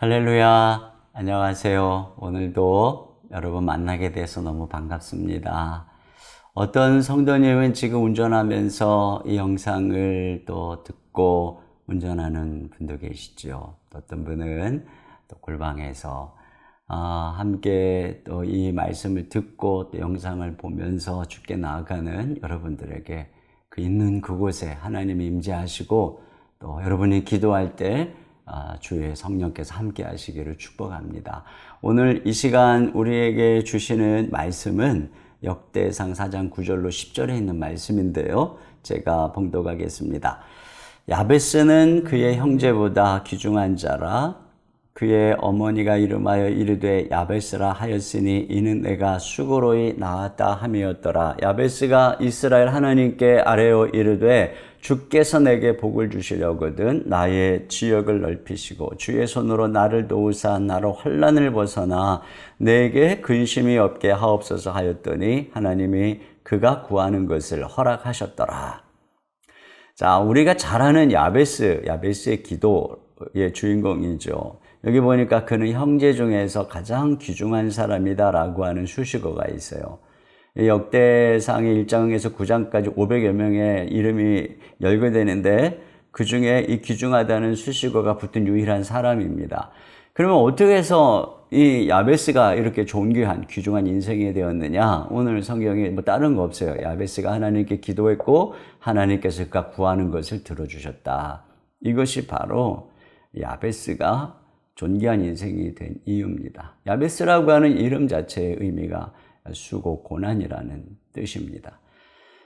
할렐루야. 안녕하세요. 오늘도 여러분 만나게 돼서 너무 반갑습니다. 어떤 성도님은 지금 운전하면서 이 영상을 또 듣고 운전하는 분도 계시죠. 또 어떤 분은 또 골방에서 함께 또 이 말씀을 듣고 또 영상을 보면서 주께 나아가는 여러분들에게 그 있는 그곳에 하나님이 임재하시고 또 여러분이 기도할 때 주의 성령께서 함께 하시기를 축복합니다. 오늘 이 시간 우리에게 주시는 말씀은 역대상 4장 9절로 10절에 있는 말씀인데요. 제가 봉독하겠습니다. 야베스는 그의 형제보다 귀중한 자라. 그의 어머니가 이름하여 이르되 야베스라 하였으니 이는 내가 수고로이 낳았다 함이었더라. 야베스가 이스라엘 하나님께 아뢰어 이르되 주께서 내게 복을 주시려거든 나의 지역을 넓히시고 주의 손으로 나를 도우사 나로 환난을 벗어나 내게 근심이 없게 하옵소서 하였더니 하나님이 그가 구하는 것을 허락하셨더라. 자, 우리가 잘 아는 야베스의 기도의 주인공이죠. 여기 보니까 그는 형제 중에서 가장 귀중한 사람이다라고 하는 수식어가 있어요. 역대상의 1장에서 9장까지 500여 명의 이름이 열거되는데 그 중에 이 귀중하다는 수식어가 붙은 유일한 사람입니다. 그러면 어떻게 해서 이 야베스가 이렇게 존귀한 귀중한 인생이 되었느냐? 오늘 성경에 뭐 다른 거 없어요. 야베스가 하나님께 기도했고 하나님께서 그가 구하는 것을 들어주셨다. 이것이 바로 야베스가 존귀한 인생이 된 이유입니다. 야베스라고 하는 이름 자체의 의미가 수고, 고난이라는 뜻입니다.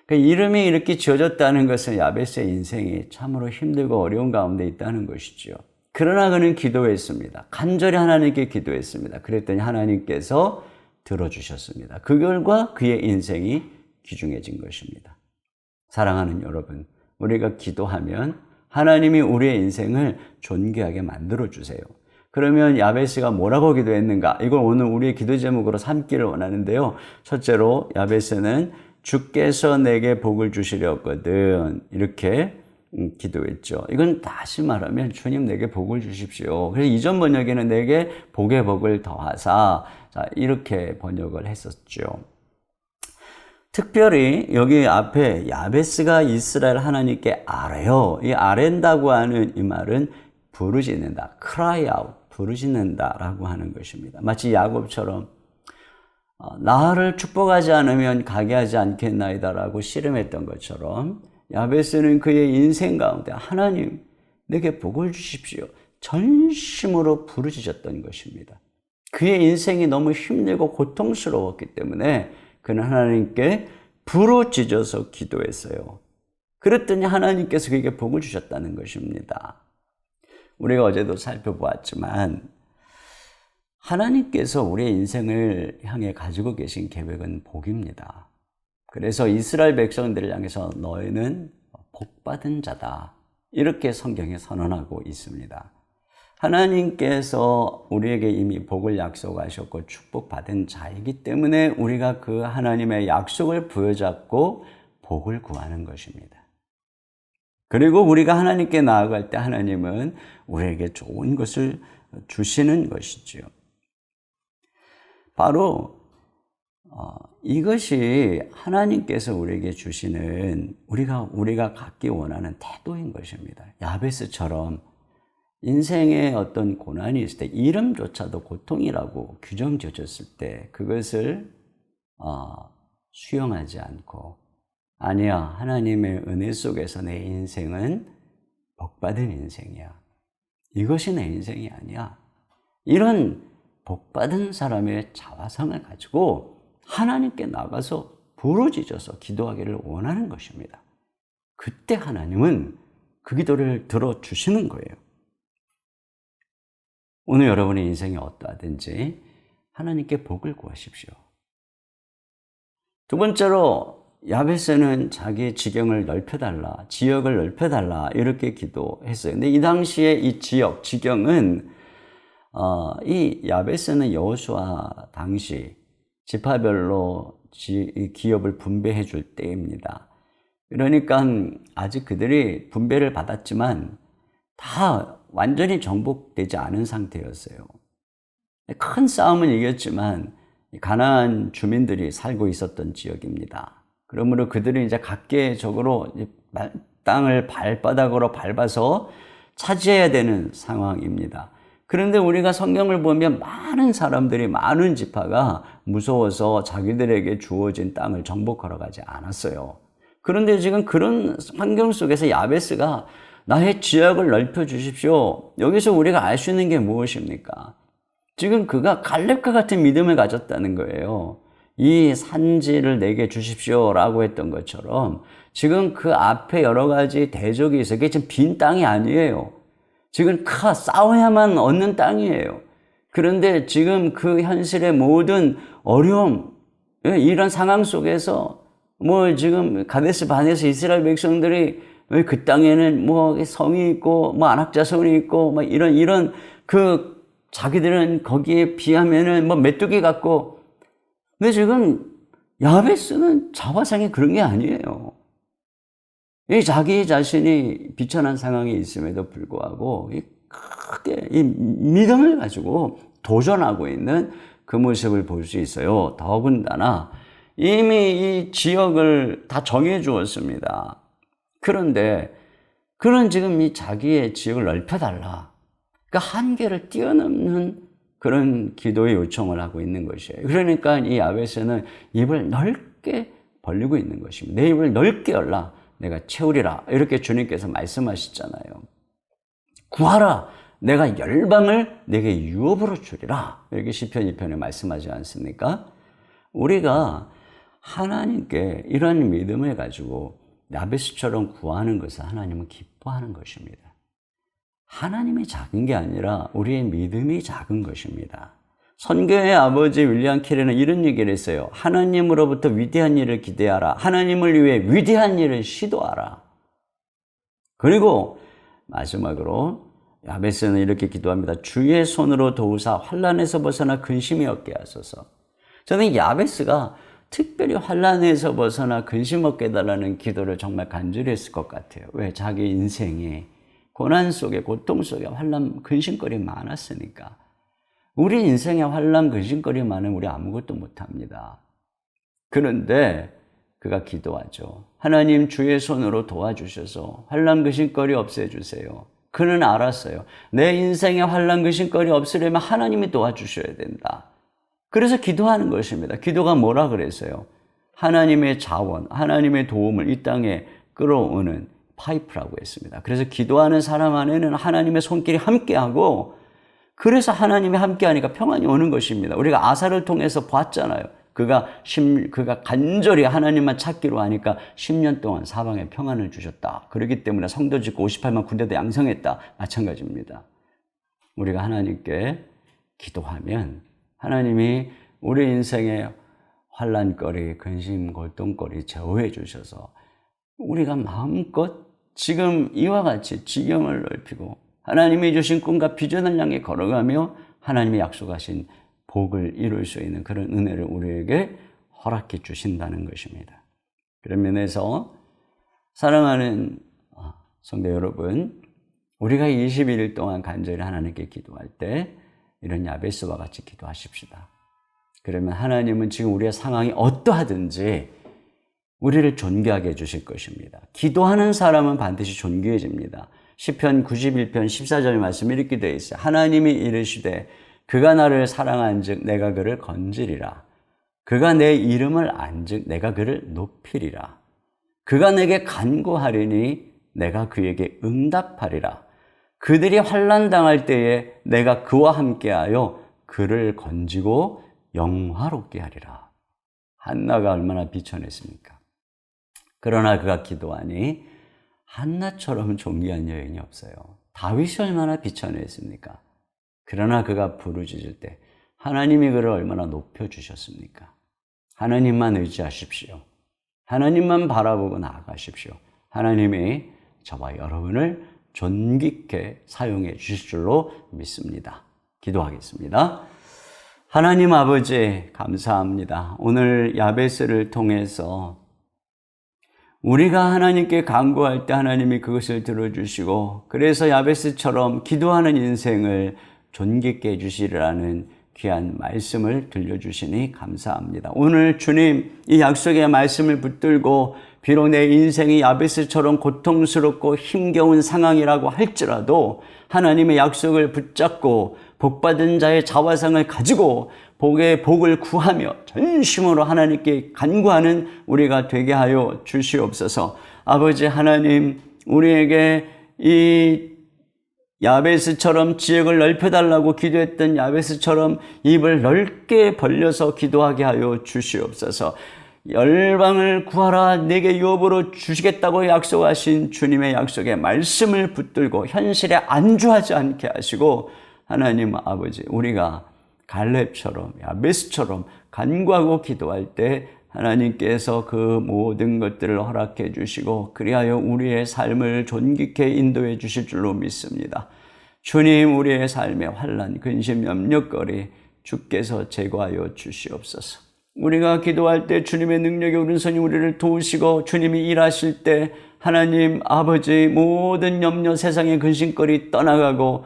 그 이름이 이렇게 지어졌다는 것은 야베스의 인생이 참으로 힘들고 어려운 가운데 있다는 것이죠. 그러나 그는 기도했습니다. 간절히 하나님께 기도했습니다. 그랬더니 하나님께서 들어주셨습니다. 그 결과 그의 인생이 귀중해진 것입니다. 사랑하는 여러분, 우리가 기도하면 하나님이 우리의 인생을 존귀하게 만들어주세요. 그러면 야베스가 뭐라고 기도했는가? 이걸 오늘 우리의 기도 제목으로 삼기를 원하는데요. 첫째로 야베스는 주께서 내게 복을 주시려거든 이렇게 기도했죠. 이건 다시 말하면 주님 내게 복을 주십시오. 그래서 이전 번역에는 내게 복의 복을 더하사 이렇게 번역을 했었죠. 특별히 여기 앞에 야베스가 이스라엘 하나님께 아뢰요. 이 아랜다고 하는 이 말은 부르짖는다, cry out, 부르짖는다라고 하는 것입니다. 마치 야곱처럼 나를 축복하지 않으면 가게 하지 않겠나이다라고 씨름했던 것처럼 야베스는 그의 인생 가운데 하나님 내게 복을 주십시오. 전심으로 부르짖었던 것입니다. 그의 인생이 너무 힘들고 고통스러웠기 때문에 그는 하나님께 부르짖어서 기도했어요. 그랬더니 하나님께서 그에게 복을 주셨다는 것입니다. 우리가 어제도 살펴보았지만 하나님께서 우리의 인생을 향해 가지고 계신 계획은 복입니다. 그래서 이스라엘 백성들을 향해서 너희는 복받은 자다 이렇게 성경에 선언하고 있습니다. 하나님께서 우리에게 이미 복을 약속하셨고 축복받은 자이기 때문에 우리가 그 하나님의 약속을 부여잡고 복을 구하는 것입니다. 그리고 우리가 하나님께 나아갈 때 하나님은 우리에게 좋은 것을 주시는 것이죠. 바로 이것이 하나님께서 우리에게 주시는 우리가 갖기 원하는 태도인 것입니다. 야베스처럼 인생에 어떤 고난이 있을 때 이름조차도 고통이라고 규정 지어졌을 때 그것을 수용하지 않고 아니야, 하나님의 은혜 속에서 내 인생은 복받은 인생이야. 이것이 내 인생이 아니야. 이런 복받은 사람의 자화상을 가지고 하나님께 나가서 부르짖어서 기도하기를 원하는 것입니다. 그때 하나님은 그 기도를 들어주시는 거예요. 오늘 여러분의 인생이 어떠하든지 하나님께 복을 구하십시오. 두 번째로 야베스는 자기 지경을 넓혀달라, 지역을 넓혀달라 이렇게 기도했어요. 근데 이 당시에 이 지경은 이 야베스는 여호수아 당시 지파별로 기업을 분배해 줄 때입니다. 그러니까 아직 그들이 분배를 받았지만 다 완전히 정복되지 않은 상태였어요. 큰 싸움은 이겼지만 가나안 주민들이 살고 있었던 지역입니다. 그러므로 그들은 이제 각계적으로 땅을 발바닥으로 밟아서 차지해야 되는 상황입니다. 그런데 우리가 성경을 보면 많은 사람들이, 많은 지파가 무서워서 자기들에게 주어진 땅을 정복하러 가지 않았어요. 그런데 지금 그런 환경 속에서 야베스가 나의 지역을 넓혀 주십시오. 여기서 우리가 알 수 있는 게 무엇입니까? 지금 그가 갈렙과 같은 믿음을 가졌다는 거예요. 이 산지를 내게 주십시오라고 했던 것처럼 지금 그 앞에 여러 가지 대적이 있어요. 그게 지금 빈 땅이 아니에요. 지금 싸워야만 얻는 땅이에요. 그런데 지금 그 현실의 모든 어려움, 이런 상황 속에서 지금 가데스 바네스 이스라엘 백성들이 그 땅에는 성이 있고 안악자손이 있고 이런 자기들은 거기에 비하면은 메뚜기 같고, 근데 지금 야베스는 자화상이 그런 게 아니에요. 이 자기 자신이 비천한 상황에 있음에도 불구하고 크게 이 믿음을 가지고 도전하고 있는 그 모습을 볼 수 있어요. 더군다나 이미 이 지역을 다 정해 주었습니다. 그런데 그는 지금 이 자기의 지역을 넓혀달라. 그러니까 한계를 뛰어넘는 그런 기도의 요청을 하고 있는 것이에요. 그러니까 이 야베스는 입을 넓게 벌리고 있는 것입니다. 내 입을 넓게 열라. 내가 채우리라. 이렇게 주님께서 말씀하시잖아요. 구하라. 내가 열방을 내게 유업으로 주리라. 이렇게 시편 2편에 말씀하지 않습니까? 우리가 하나님께 이런 믿음을 가지고 야베스처럼 구하는 것을 하나님은 기뻐하는 것입니다. 하나님이 작은 게 아니라 우리의 믿음이 작은 것입니다. 선교의 아버지 윌리엄 캐리는 이런 얘기를 했어요. 하나님으로부터 위대한 일을 기대하라. 하나님을 위해 위대한 일을 시도하라. 그리고 마지막으로 야베스는 이렇게 기도합니다. 주의 손으로 도우사 환난에서 벗어나 근심이 없게 하소서. 저는 야베스가 특별히 환난에서 벗어나 근심 없게 해달라는 기도를 정말 간절히 했을 것 같아요. 왜? 자기 인생에 고난 속에, 고통 속에 환난, 근심거리 많았으니까. 우리 인생에 환난, 근심거리 많으면 우리 아무것도 못합니다. 그런데 그가 기도하죠. 하나님 주의 손으로 도와주셔서 환난, 근심거리 없애주세요. 그는 알았어요. 내 인생에 환난, 근심거리 없으려면 하나님이 도와주셔야 된다. 그래서 기도하는 것입니다. 기도가 뭐라 그랬어요? 하나님의 자원, 하나님의 도움을 이 땅에 끌어오는 파이프라고 했습니다. 그래서 기도하는 사람 안에는 하나님의 손길이 함께하고, 그래서 하나님이 함께하니까 평안이 오는 것입니다. 우리가 아사를 통해서 봤잖아요. 그가 간절히 하나님만 찾기로 하니까 10년 동안 사방에 평안을 주셨다. 그렇기 때문에 성도 짓고 58만 군대도 양성했다. 마찬가지입니다. 우리가 하나님께 기도하면 하나님이 우리 인생의 환난거리, 근심, 골동거리 제어해 주셔서 우리가 마음껏 지금 이와 같이 지경을 넓히고 하나님이 주신 꿈과 비전을 향해 걸어가며 하나님이 약속하신 복을 이룰 수 있는 그런 은혜를 우리에게 허락해 주신다는 것입니다. 그런 면에서 사랑하는 성도 여러분, 우리가 21일 동안 간절히 하나님께 기도할 때 이런 야베스와 같이 기도하십시다. 그러면 하나님은 지금 우리의 상황이 어떠하든지 우리를 존귀하게 해주실 것입니다. 기도하는 사람은 반드시 존귀해집니다. 시편 91편 14절 말씀이 이렇게 되어 있어요. 하나님이 이르시되 그가 나를 사랑한즉 내가 그를 건지리라. 그가 내 이름을 안즉 내가 그를 높이리라. 그가 내게 간구하리니 내가 그에게 응답하리라. 그들이 환난당할 때에 내가 그와 함께하여 그를 건지고 영화롭게 하리라. 한나가 얼마나 비천했습니까? 그러나 그가 기도하니 한나처럼 존귀한 여인이 없어요. 다윗이 얼마나 비천했습니까? 그러나 그가 부르짖을 때 하나님이 그를 얼마나 높여주셨습니까? 하나님만 의지하십시오. 하나님만 바라보고 나아가십시오. 하나님이 저와 여러분을 존귀케 사용해 주실 줄로 믿습니다. 기도하겠습니다. 하나님 아버지 감사합니다. 오늘 야베스를 통해서 우리가 하나님께 간구할 때 하나님이 그것을 들어주시고 그래서 야베스처럼 기도하는 인생을 존귀케 해주시리라는 귀한 말씀을 들려주시니 감사합니다. 오늘 주님 이 약속의 말씀을 붙들고 비록 내 인생이 야베스처럼 고통스럽고 힘겨운 상황이라고 할지라도 하나님의 약속을 붙잡고 복받은 자의 자화상을 가지고 복의 복을 구하며 전심으로 하나님께 간구하는 우리가 되게 하여 주시옵소서. 아버지 하나님, 우리에게 이 야베스처럼 지역을 넓혀달라고 기도했던 야베스처럼 입을 넓게 벌려서 기도하게 하여 주시옵소서. 열방을 구하라 내게 유업으로 주시겠다고 약속하신 주님의 약속의 말씀을 붙들고 현실에 안주하지 않게 하시고 하나님 아버지, 우리가 갈렙처럼 야베스처럼 간구하고 기도할 때 하나님께서 그 모든 것들을 허락해 주시고 그리하여 우리의 삶을 존귀케 인도해 주실 줄로 믿습니다. 주님, 우리의 삶의 환난, 근심, 염려거리 주께서 제거하여 주시옵소서. 우리가 기도할 때 주님의 능력의 오른손이 우리를 도우시고 주님이 일하실 때 하나님 아버지 모든 염려, 세상의 근심거리 떠나가고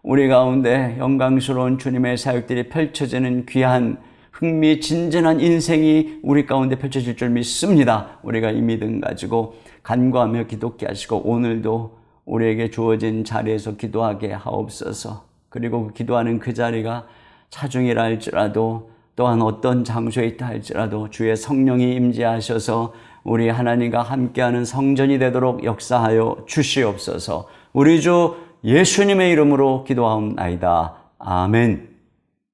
우리 가운데 영광스러운 주님의 사역들이 펼쳐지는 귀한 흥미진진한 인생이 우리 가운데 펼쳐질 줄 믿습니다. 우리가 이 믿음 가지고 간구하며 기도케 하시고 오늘도 우리에게 주어진 자리에서 기도하게 하옵소서. 그리고 기도하는 그 자리가 차중이라 할지라도 또한 어떤 장소에 있다 할지라도 주의 성령이 임재하셔서 우리 하나님과 함께하는 성전이 되도록 역사하여 주시옵소서. 우리 주 예수님의 이름으로 기도하옵나이다. 아멘.